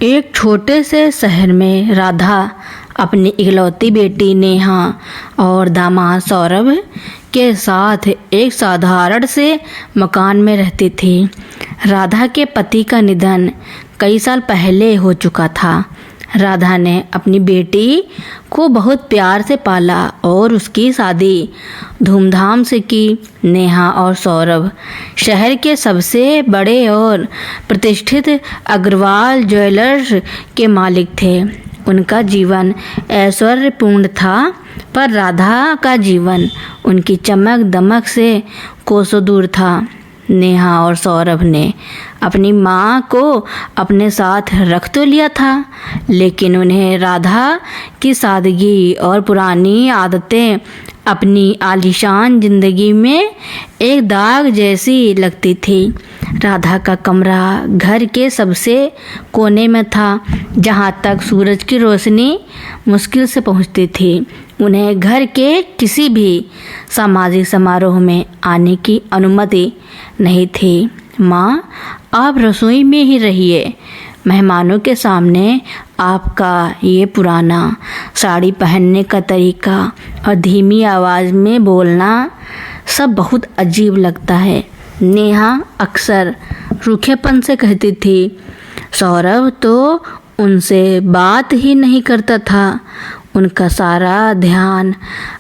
एक छोटे से शहर में राधा अपनी इकलौती बेटी नेहा और दामाद सौरभ के साथ एक साधारण से मकान में रहती थी। राधा के पति का निधन कई साल पहले हो चुका था। राधा ने अपनी बेटी को बहुत प्यार से पाला और उसकी शादी धूमधाम से की। नेहा और सौरभ शहर के सबसे बड़े और प्रतिष्ठित अग्रवाल ज्वेलर्स के मालिक थे। उनका जीवन ऐश्वर्यपूर्ण था, पर राधा का जीवन उनकी चमक दमक से कोसों दूर था। नेहा और सौरभ ने अपनी माँ को अपने साथ रख तो लिया था, लेकिन उन्हें राधा की सादगी और पुरानी आदतें अपनी आलीशान जिंदगी में एक दाग जैसी लगती थी। राधा का कमरा घर के सबसे कोने में था, जहाँ तक सूरज की रोशनी मुश्किल से पहुँचती थी। उन्हें घर के किसी भी सामाजिक समारोह में आने की अनुमति नहीं थी। माँ, आप रसोई में ही रहिए। मेहमानों के सामने आपका ये पुराना साड़ी पहनने का तरीका और धीमी आवाज़ में बोलना सब बहुत अजीब लगता है, नेहा अक्सर रूखेपन से कहती थी। सौरभ तो उनसे बात ही नहीं करता था। उनका सारा ध्यान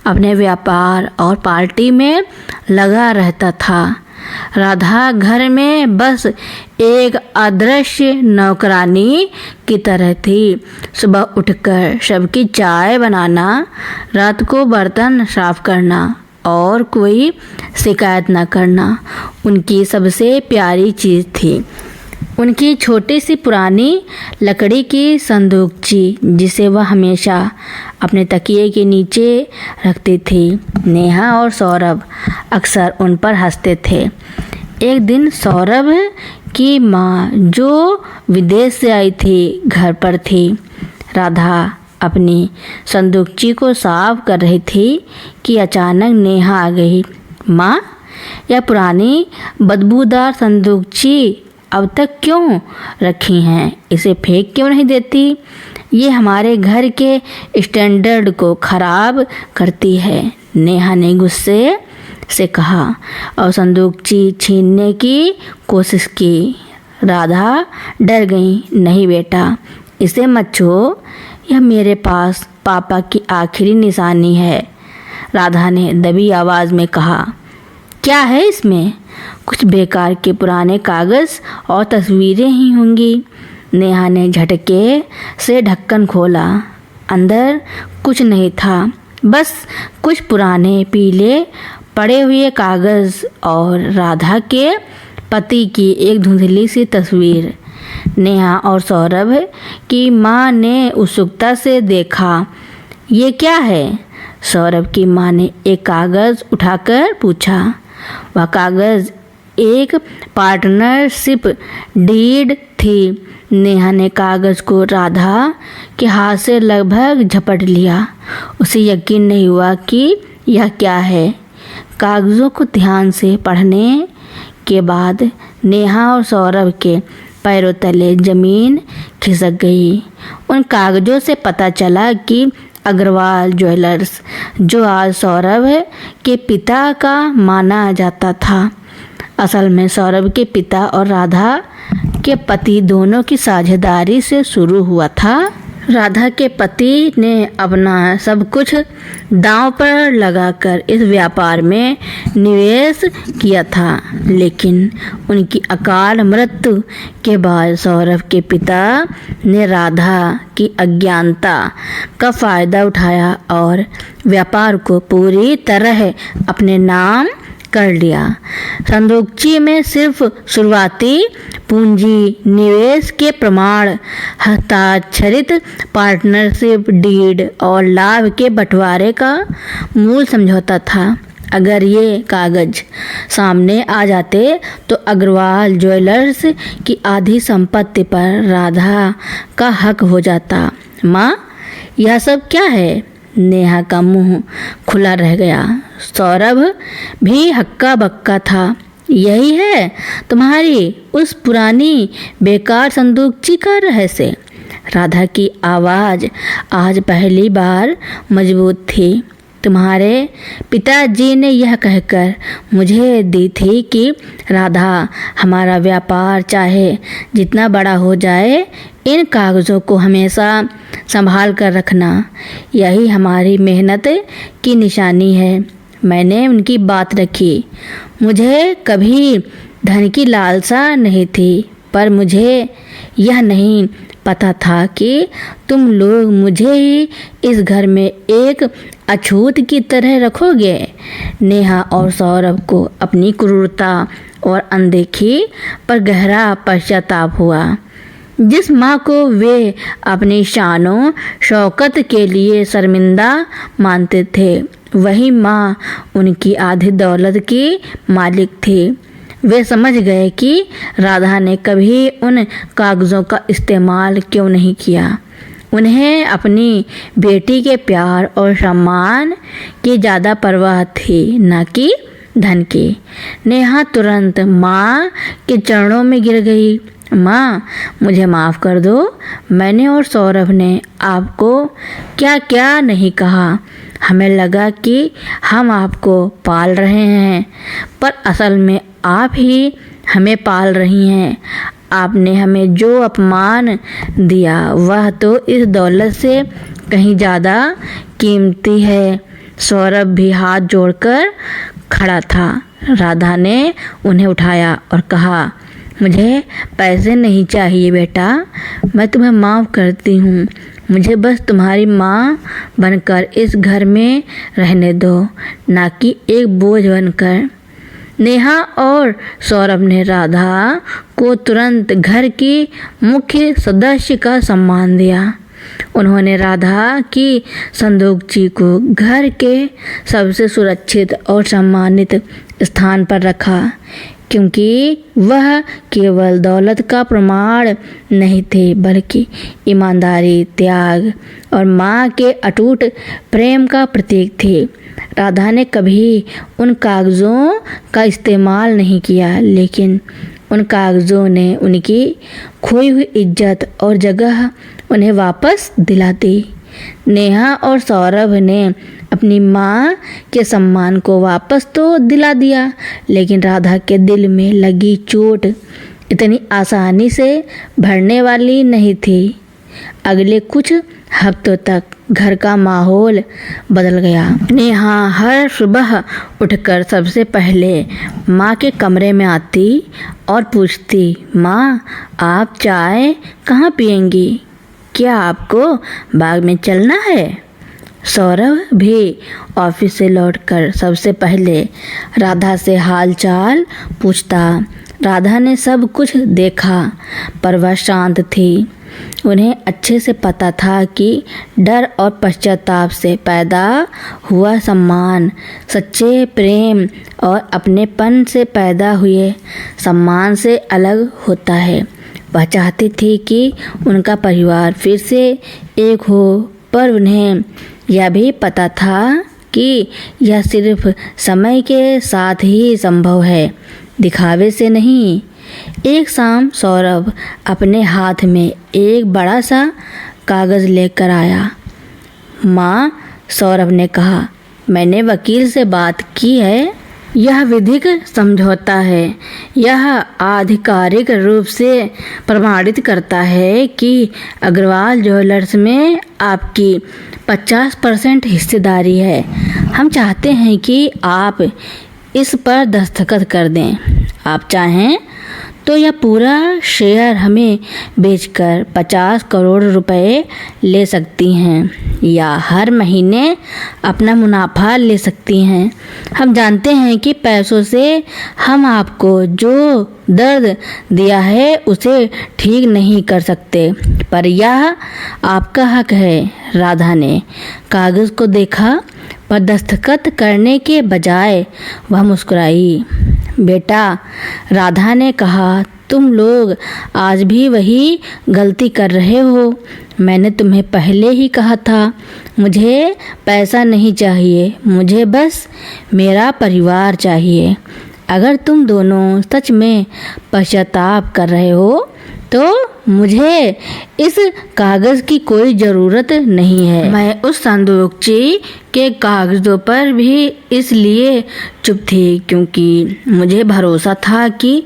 अपने व्यापार और पार्टी में लगा रहता था। राधा घर में बस एक अदृश्य नौकरानी की तरह थी। सुबह उठकर सबकी चाय बनाना, रात को बर्तन साफ करना और कोई शिकायत न करना उनकी सबसे प्यारी चीज़ थी। उनकी छोटी सी पुरानी लकड़ी की संदूकची, जिसे वह हमेशा अपने तकिए के नीचे रखती थी। नेहा और सौरभ अक्सर उन पर हंसते थे। एक दिन सौरभ की माँ, जो विदेश से आई थी, घर पर थी। राधा अपनी संदूकची को साफ कर रही थी कि अचानक नेहा आ गई। माँ, यह पुरानी बदबूदार संदूकची अब तक क्यों रखी हैं? इसे फेंक क्यों नहीं देती? ये हमारे घर के स्टैंडर्ड को खराब करती है, नेहा ने गुस्से से कहा और संदूकची छीनने की कोशिश की। राधा डर गई। नहीं बेटा, इसे मत छुओ, यह मेरे पास पापा की आखिरी निशानी है, राधा ने दबी आवाज़ में कहा। क्या है इसमें? कुछ बेकार के पुराने कागज़ और तस्वीरें ही होंगी। नेहा ने झटके से ढक्कन खोला। अंदर कुछ नहीं था, बस कुछ पुराने पीले पड़े हुए कागज़ और राधा के पति की एक धुंधली सी तस्वीर। नेहा और सौरभ की माँ ने उत्सुकता से देखा। ये क्या है? सौरभ की माँ ने एक कागज़ उठाकर पूछा। वह कागज़ एक पार्टनरशिप डीड थी। नेहा ने कागज़ को राधा के हाथ से लगभग झपट लिया। उसे यकीन नहीं हुआ कि यह क्या है। कागज़ों को ध्यान से पढ़ने के बाद नेहा और सौरभ के पैरों तले ज़मीन खिसक गई। उन कागज़ों से पता चला कि अग्रवाल ज्वेलर्स, जो आज सौरभ के पिता का माना जाता था, असल में सौरभ के पिता और राधा के पति दोनों की साझेदारी से शुरू हुआ था। राधा के पति ने अपना सब कुछ दांव पर लगाकर इस व्यापार में निवेश किया था, लेकिन उनकी अकाल मृत्यु के बाद सौरभ के पिता ने राधा की अज्ञानता का फ़ायदा उठाया और व्यापार को पूरी तरह अपने नाम कर लिया। संदूकची में सिर्फ शुरुआती पूंजी, निवेश के प्रमाण, हस्ताक्षरित पार्टनरशिप डीड और लाभ के बंटवारे का मूल समझौता था। अगर ये कागज सामने आ जाते तो अग्रवाल ज्वेलर्स की आधी संपत्ति पर राधा का हक हो जाता। माँ, यह सब क्या है? नेहा का मुंह खुला रह गया। सौरभ भी हक्का बक्का था। यही है तुम्हारी उस पुरानी बेकार संदूकची का रहस्य? राधा की आवाज़ आज पहली बार मजबूत थी। तुम्हारे पिताजी ने यह कहकर मुझे दी थी कि राधा, हमारा व्यापार चाहे जितना बड़ा हो जाए, इन कागज़ों को हमेशा संभाल कर रखना। यही हमारी मेहनत की निशानी है। मैंने उनकी बात रखी। मुझे कभी धन की लालसा नहीं थी, पर मुझे यह नहीं पता था कि तुम लोग मुझे ही इस घर में एक अछूत की तरह रखोगे। नेहा और सौरभ को अपनी क्रूरता और अनदेखी पर गहरा पश्चाताप हुआ। जिस माँ को वे अपनी शानो शौकत के लिए शर्मिंदा मानते थे, वही माँ उनकी आधी दौलत की मालिक थी। वे समझ गए कि राधा ने कभी उन कागज़ों का इस्तेमाल क्यों नहीं किया। उन्हें अपनी बेटी के प्यार और सम्मान की ज़्यादा परवाह थी, न कि धन की। नेहा तुरंत माँ के चरणों में गिर गई। माँ, मुझे माफ़ कर दो। मैंने और सौरभ ने आपको क्या क्या नहीं कहा। हमें लगा कि हम आपको पाल रहे हैं, पर असल में आप ही हमें पाल रही हैं। आपने हमें जो अपमान दिया वह तो इस दौलत से कहीं ज़्यादा कीमती है। सौरभ भी हाथ जोड़कर खड़ा था। राधा ने उन्हें उठाया और कहा, मुझे पैसे नहीं चाहिए बेटा, मैं तुम्हें माफ़ करती हूँ। मुझे बस तुम्हारी माँ बनकर इस घर में रहने दो, ना कि एक बोझ बनकर। नेहा और सौरभ ने राधा को तुरंत घर की मुख्य सदस्य का सम्मान दिया। उन्होंने राधा की संदूकची को घर के सबसे सुरक्षित और सम्मानित स्थान पर रखा, क्योंकि वह केवल दौलत का प्रमाण नहीं थे, बल्कि ईमानदारी, त्याग और माँ के अटूट प्रेम का प्रतीक थे। राधा ने कभी उन कागज़ों का इस्तेमाल नहीं किया, लेकिन उन कागज़ों ने उनकी खोई हुई इज्जत और जगह उन्हें वापस दिला दी। नेहा और सौरभ ने अपनी माँ के सम्मान को वापस तो दिला दिया, लेकिन राधा के दिल में लगी चोट इतनी आसानी से भरने वाली नहीं थी। अगले कुछ हफ्तों तक घर का माहौल बदल गया। नेहा हर सुबह उठकर सबसे पहले माँ के कमरे में आती और पूछती, माँ, आप चाय कहाँ पियेंगी? क्या आपको बाग में चलना है? सौरभ भी ऑफिस से लौटकर सबसे पहले राधा से हाल चाल पूछता। राधा ने सब कुछ देखा, पर वह शांत थी। उन्हें अच्छे से पता था कि डर और पश्चाताप से पैदा हुआ सम्मान सच्चे प्रेम और अपनेपन से पैदा हुए सम्मान से अलग होता है। वह चाहती थी कि उनका परिवार फिर से एक हो, पर उन्हें यह भी पता था कि यह सिर्फ समय के साथ ही संभव है, दिखावे से नहीं। एक शाम सौरभ अपने हाथ में एक बड़ा सा कागज़ लेकर आया। माँ, सौरभ ने कहा, मैंने वकील से बात की है। यह विधिक समझौता है। यह आधिकारिक रूप से प्रमाणित करता है कि अग्रवाल ज्वेलर्स में आपकी 50% हिस्सेदारी है। हम चाहते हैं कि आप इस पर दस्तखत कर दें। आप चाहें तो यह पूरा शेयर हमें बेचकर 50 करोड़ रुपए ले सकती हैं, या हर महीने अपना मुनाफा ले सकती हैं। हम जानते हैं कि पैसों से हम आपको जो दर्द दिया है उसे ठीक नहीं कर सकते, पर यह आपका हक है। राधा ने कागज़ को देखा, पर दस्तखत करने के बजाय वह मुस्कुराई। बेटा, राधा ने कहा, तुम लोग आज भी वही गलती कर रहे हो। मैंने तुम्हें पहले ही कहा था, मुझे पैसा नहीं चाहिए, मुझे बस मेरा परिवार चाहिए। अगर तुम दोनों सच में पश्चाताप कर रहे हो तो मुझे इस कागज़ की कोई ज़रूरत नहीं है। मैं उस संदूकची के कागज़ों पर भी इसलिए चुप थी क्योंकि मुझे भरोसा था कि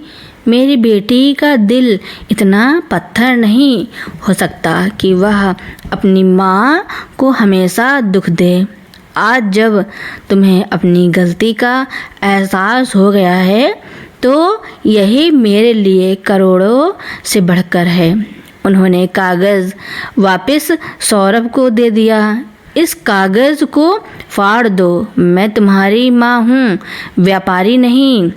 मेरी बेटी का दिल इतना पत्थर नहीं हो सकता कि वह अपनी माँ को हमेशा दुख दे। आज जब तुम्हें अपनी गलती का एहसास हो गया है तो यही मेरे लिए करोड़ों से बढ़कर है। उन्होंने कागज़ वापस सौरभ को दे दिया। इस कागज़ को फाड़ दो। मैं तुम्हारी माँ हूँ, व्यापारी नहीं।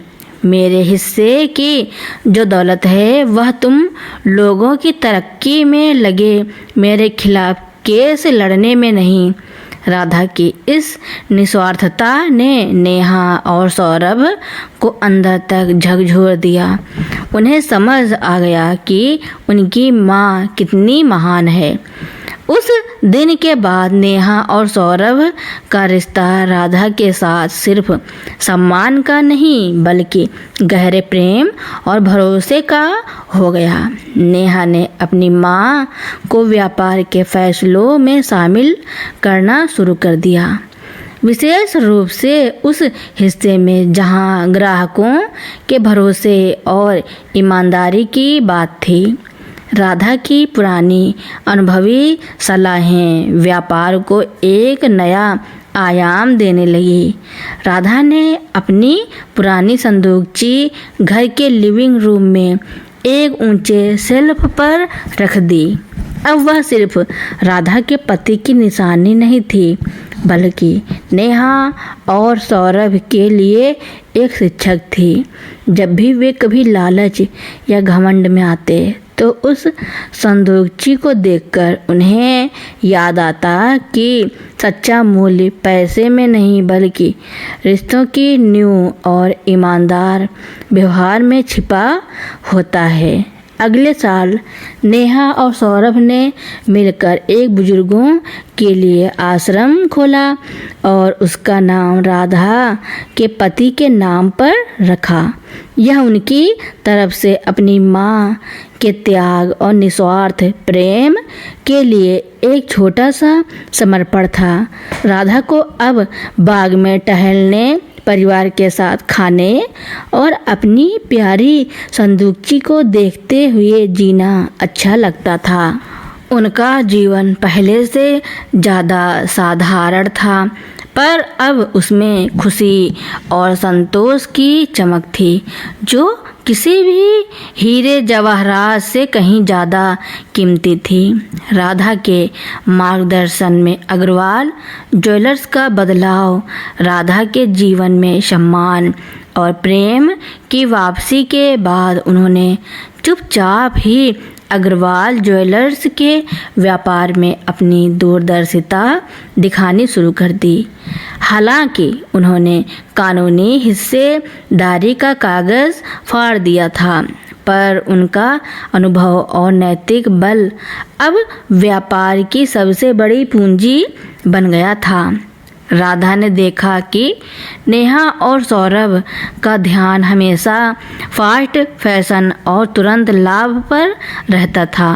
मेरे हिस्से की जो दौलत है वह तुम लोगों की तरक्की में लगे मेरे खिलाफ केस लड़ने में नहीं। राधा की इस निस्वार्थता ने नेहा और सौरभ को अंदर तक झकझोर दिया। उन्हें समझ आ गया कि उनकी माँ कितनी महान है। उस दिन के बाद नेहा और सौरभ का रिश्ता राधा के साथ सिर्फ सम्मान का नहीं बल्कि गहरे प्रेम और भरोसे का हो गया। नेहा ने अपनी माँ को व्यापार के फैसलों में शामिल करना शुरू कर दिया, विशेष रूप से उस हिस्से में जहाँ ग्राहकों के भरोसे और ईमानदारी की बात थी। राधा की पुरानी अनुभवी सलाहें व्यापार को एक नया आयाम देने लगी। राधा ने अपनी पुरानी संदूकची घर के लिविंग रूम में एक ऊंचे शेल्फ पर रख दी। अब वह सिर्फ राधा के पति की निशानी नहीं थी बल्कि नेहा और सौरभ के लिए एक शिक्षक थी। जब भी वे कभी लालच या घमंड में आते तो उस संदूकची को देखकर उन्हें याद आता कि सच्चा मूल्य पैसे में नहीं बल्कि रिश्तों की नींव और ईमानदार व्यवहार में छिपा होता है। अगले साल नेहा और सौरभ ने मिलकर एक बुजुर्गों के लिए आश्रम खोला और उसका नाम राधा के पति के नाम पर रखा। यह उनकी तरफ से अपनी माँ के त्याग और निस्वार्थ प्रेम के लिए एक छोटा सा समर्पण था। राधा को अब बाग में टहलने, परिवार के साथ खाने और अपनी प्यारी संदूकची को देखते हुए जीना अच्छा लगता था। उनका जीवन पहले से ज़्यादा साधारण था पर अब उसमें खुशी और संतोष की चमक थी जो किसी भी हीरे जवाहरात से कहीं ज़्यादा कीमती थी। राधा के मार्गदर्शन में अग्रवाल ज्वेलर्स का बदलाव राधा के जीवन में सम्मान और प्रेम की वापसी के बाद उन्होंने चुपचाप ही अग्रवाल ज्वेलर्स के व्यापार में अपनी दूरदर्शिता दिखानी शुरू कर दी। हालांकि उन्होंने कानूनी हिस्सेदारी का कागज़ फाड़ दिया था पर उनका अनुभव और नैतिक बल अब व्यापार की सबसे बड़ी पूंजी बन गया था। राधा ने देखा कि नेहा और सौरभ का ध्यान हमेशा फास्ट फैशन और तुरंत लाभ पर रहता था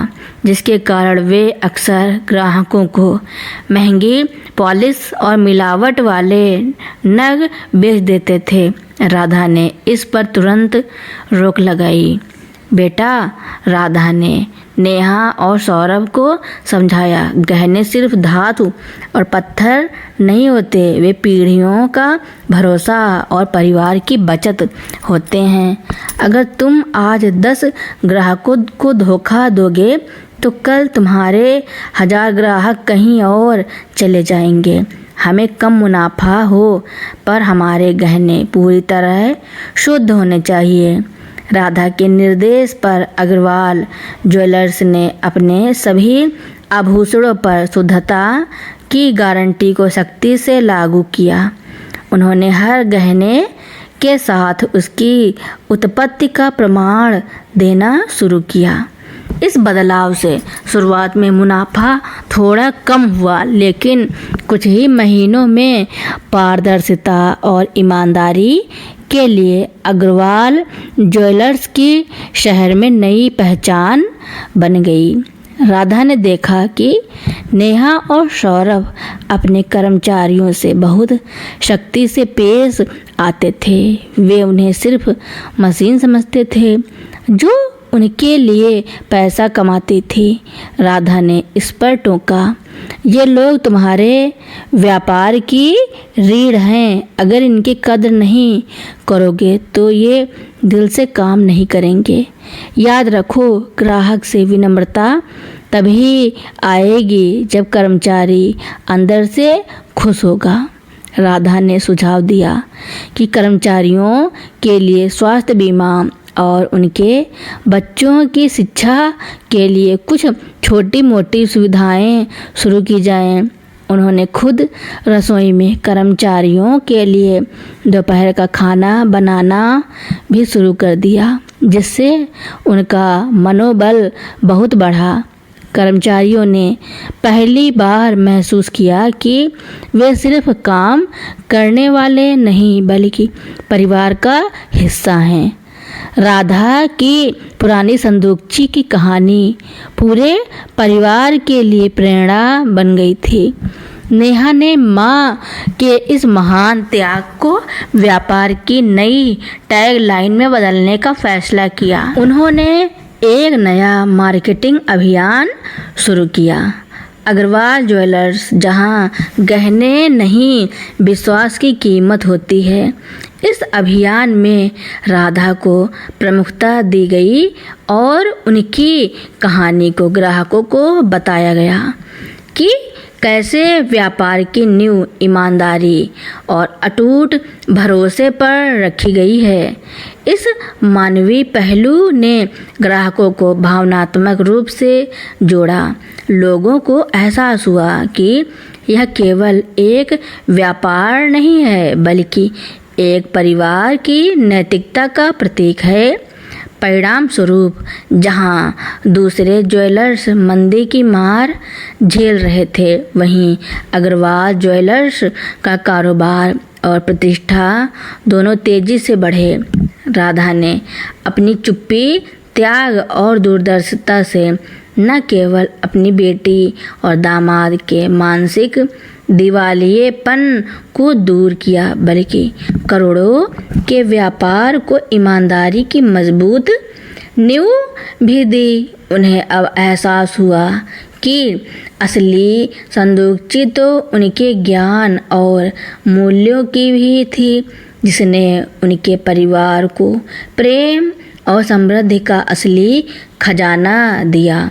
जिसके कारण वे अक्सर ग्राहकों को महंगी पॉलिश और मिलावट वाले नग बेच देते थे। राधा ने इस पर तुरंत रोक लगाई। बेटा, राधा ने नेहा और सौरभ को समझाया, गहने सिर्फ धातु और पत्थर नहीं होते, वे पीढ़ियों का भरोसा और परिवार की बचत होते हैं। अगर तुम आज 10 ग्राहकों को धोखा दोगे तो कल तुम्हारे 1000 ग्राहक कहीं और चले जाएंगे। हमें कम मुनाफा हो पर हमारे गहने पूरी तरह शुद्ध होने चाहिए। राधा के निर्देश पर अग्रवाल ज्वेलर्स ने अपने सभी आभूषणों पर शुद्धता की गारंटी को सख्ती से लागू किया। उन्होंने हर गहने के साथ उसकी उत्पत्ति का प्रमाण देना शुरू किया। इस बदलाव से शुरुआत में मुनाफा थोड़ा कम हुआ लेकिन कुछ ही महीनों में पारदर्शिता और ईमानदारी के लिए अग्रवाल ज्वेलर्स की शहर में नई पहचान बन गई। राधा ने देखा कि नेहा और सौरभ अपने कर्मचारियों से बहुत सख्ती से पेश आते थे। वे उन्हें सिर्फ मशीन समझते थे जो उनके लिए पैसा कमाती थी। राधा ने इस पर टोका, ये लोग तुम्हारे व्यापार की रीढ़ हैं। अगर इनकी कदर नहीं करोगे तो ये दिल से काम नहीं करेंगे। याद रखो, ग्राहक से विनम्रता तभी आएगी जब कर्मचारी अंदर से खुश होगा। राधा ने सुझाव दिया कि कर्मचारियों के लिए स्वास्थ्य बीमा और उनके बच्चों की शिक्षा के लिए कुछ छोटी मोटी सुविधाएं शुरू की जाएं। उन्होंने खुद रसोई में कर्मचारियों के लिए दोपहर का खाना बनाना भी शुरू कर दिया, जिससे उनका मनोबल बहुत बढ़ा। कर्मचारियों ने पहली बार महसूस किया कि वे सिर्फ काम करने वाले नहीं बल्कि परिवार का हिस्सा हैं। राधा की पुरानी संदूकची की कहानी पूरे परिवार के लिए प्रेरणा बन गई थी। नेहा ने माँ के इस महान त्याग को व्यापार की नई टैग लाइन में बदलने का फैसला किया। उन्होंने एक नया मार्केटिंग अभियान शुरू किया, अग्रवाल ज्वेलर्स, जहां गहने नहीं विश्वास की कीमत होती है। इस अभियान में राधा को प्रमुखता दी गई और उनकी कहानी को ग्राहकों को बताया गया कि कैसे व्यापार की नींव ईमानदारी और अटूट भरोसे पर रखी गई है। इस मानवीय पहलू ने ग्राहकों को भावनात्मक रूप से जोड़ा। लोगों को एहसास हुआ कि यह केवल एक व्यापार नहीं है बल्कि एक परिवार की नैतिकता का प्रतीक है। परिणाम स्वरूप जहां दूसरे ज्वेलर्स मंदी की मार झेल रहे थे, वहीं अग्रवाल ज्वेलर्स का कारोबार और प्रतिष्ठा दोनों तेजी से बढ़े। राधा ने अपनी चुप्पी, त्याग और दूरदर्शिता से न केवल अपनी बेटी और दामाद के मानसिक दिवालियेपन को दूर किया बल्कि करोड़ों के व्यापार को ईमानदारी की मजबूत नींव भी दी। उन्हें अब एहसास हुआ कि असली संदूकची तो उनके ज्ञान और मूल्यों की भी थी, जिसने उनके परिवार को प्रेम और समृद्धि का असली खजाना दिया।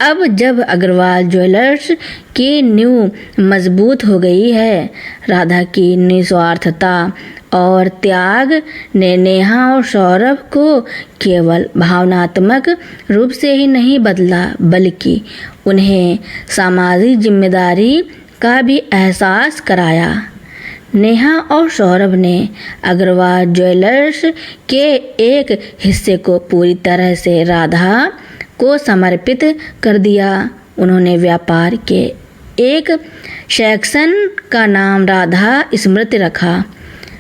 अब जब अग्रवाल ज्वेलर्स की नींव मजबूत हो गई है, राधा की निस्वार्थता और त्याग ने नेहा और सौरभ को केवल भावनात्मक रूप से ही नहीं बदला बल्कि उन्हें सामाजिक जिम्मेदारी का भी एहसास कराया। नेहा और सौरभ ने अग्रवाल ज्वेलर्स के एक हिस्से को पूरी तरह से राधा को समर्पित कर दिया। उन्होंने व्यापार के एक सेक्शन का नाम राधा स्मृति रखा।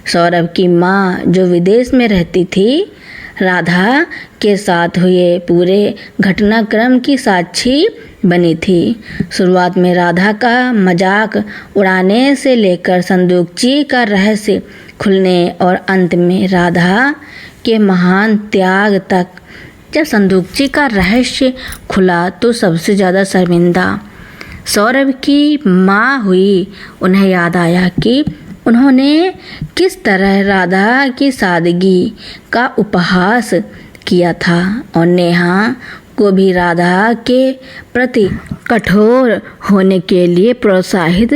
सौरभ की माँ, जो विदेश में रहती थी, राधा के साथ हुए पूरे घटनाक्रम की साक्षी बनी थी। शुरुआत में राधा का मजाक उड़ाने से लेकर संदूकची का रहस्य खुलने और अंत में राधा के महान त्याग तक। जब संदूकची का रहस्य खुला तो सबसे ज़्यादा शर्मिंदा सौरभ की माँ हुई। उन्हें याद आया कि उन्होंने किस तरह राधा की सादगी का उपहास किया था और नेहा को भी राधा के प्रति कठोर होने के लिए प्रोत्साहित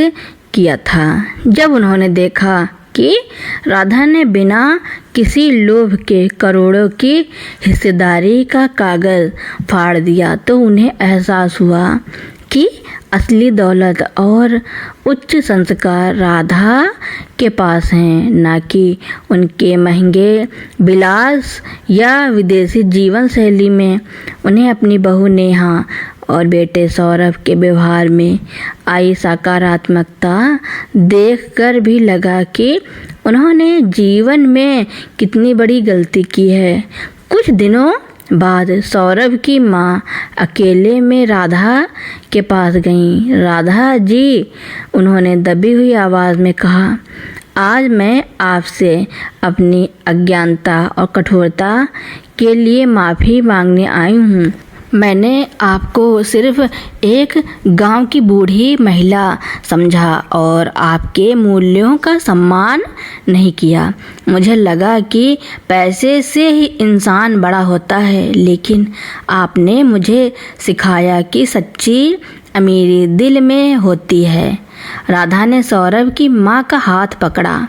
किया था। जब उन्होंने देखा कि राधा ने बिना किसी लोभ के करोड़ों की हिस्सेदारी का कागज फाड़ दिया तो उन्हें एहसास हुआ कि असली दौलत और उच्च संस्कार राधा के पास हैं, न कि उनके महंगे विलास या विदेशी जीवन शैली में। उन्हें अपनी बहू नेहा और बेटे सौरभ के व्यवहार में आई सकारात्मकता देखकर भी लगा कि उन्होंने जीवन में कितनी बड़ी गलती की है। कुछ दिनों बाद सौरभ की माँ अकेले में राधा के पास गईं। राधा जी, उन्होंने दबी हुई आवाज़ में कहा, आज मैं आपसे अपनी अज्ञानता और कठोरता के लिए माफ़ी मांगने आई हूँ। मैंने आपको सिर्फ एक गांव की बूढ़ी महिला समझा और आपके मूल्यों का सम्मान नहीं किया। मुझे लगा कि पैसे से ही इंसान बड़ा होता है, लेकिन आपने मुझे सिखाया कि सच्ची अमीरी दिल में होती है। राधा ने सौरभ की माँ का हाथ पकड़ा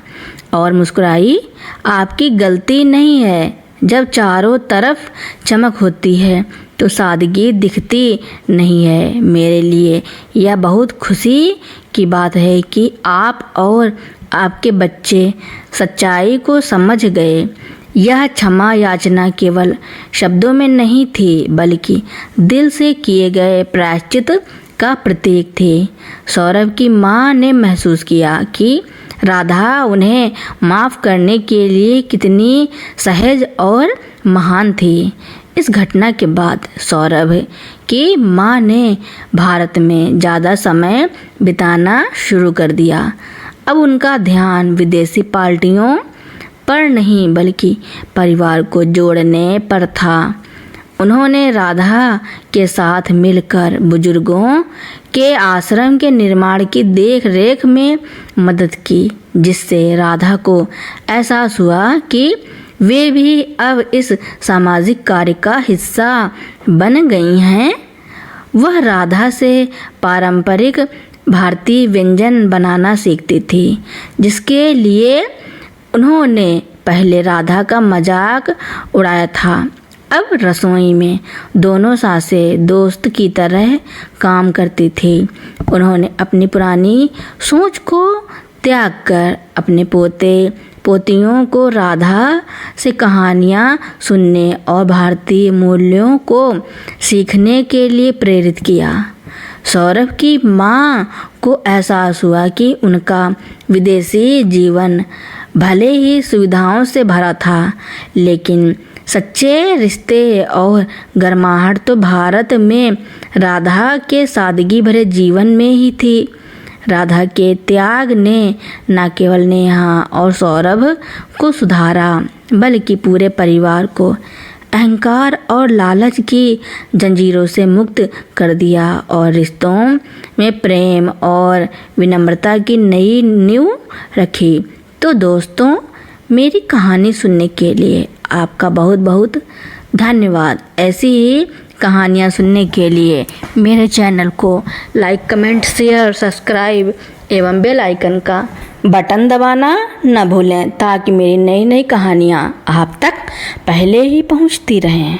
और मुस्कुराई। आपकी गलती नहीं है। जब चारों तरफ चमक होती है तो सादगी दिखती नहीं है। मेरे लिए यह बहुत खुशी की बात है कि आप और आपके बच्चे सच्चाई को समझ गए। यह क्षमा याचना केवल शब्दों में नहीं थी, बल्कि दिल से किए गए प्रायश्चित का प्रतीक थी। सौरभ की माँ ने महसूस किया कि राधा उन्हें माफ़ करने के लिए कितनी सहज और महान थी। इस घटना के बाद सौरभ की माँ ने भारत में ज़्यादा समय बिताना शुरू कर दिया। अब उनका ध्यान विदेशी पार्टियों पर नहीं, बल्कि परिवार को जोड़ने पर था। उन्होंने राधा के साथ मिलकर बुजुर्गों के आश्रम के निर्माण की देख रेख में मदद की, जिससे राधा को एहसास हुआ कि वे भी अब इस सामाजिक कार्य का हिस्सा बन गई हैं। वह राधा से पारंपरिक भारतीय व्यंजन बनाना सीखती थी, जिसके लिए उन्होंने पहले राधा का मजाक उड़ाया था। अब रसोई में दोनों सासें दोस्त की तरह काम करती थी। उन्होंने अपनी पुरानी सोच को त्याग कर अपने पोते पोतियों को राधा से कहानियाँ सुनने और भारतीय मूल्यों को सीखने के लिए प्रेरित किया। सौरभ की माँ को एहसास हुआ कि उनका विदेशी जीवन भले ही सुविधाओं से भरा था, लेकिन सच्चे रिश्ते और गर्माहट तो भारत में राधा के सादगी भरे जीवन में ही थी। राधा के त्याग ने न केवल नेहा और सौरभ को सुधारा, बल्कि पूरे परिवार को अहंकार और लालच की जंजीरों से मुक्त कर दिया और रिश्तों में प्रेम और विनम्रता की नई नींव रखी। तो दोस्तों, मेरी कहानी सुनने के लिए आपका बहुत बहुत धन्यवाद। ऐसी ही कहानियाँ सुनने के लिए मेरे चैनल को लाइक, कमेंट, शेयर, सब्सक्राइब एवं बेल आइकन का बटन दबाना न भूलें, ताकि मेरी नई नई कहानियाँ आप तक पहले ही पहुँचती रहें।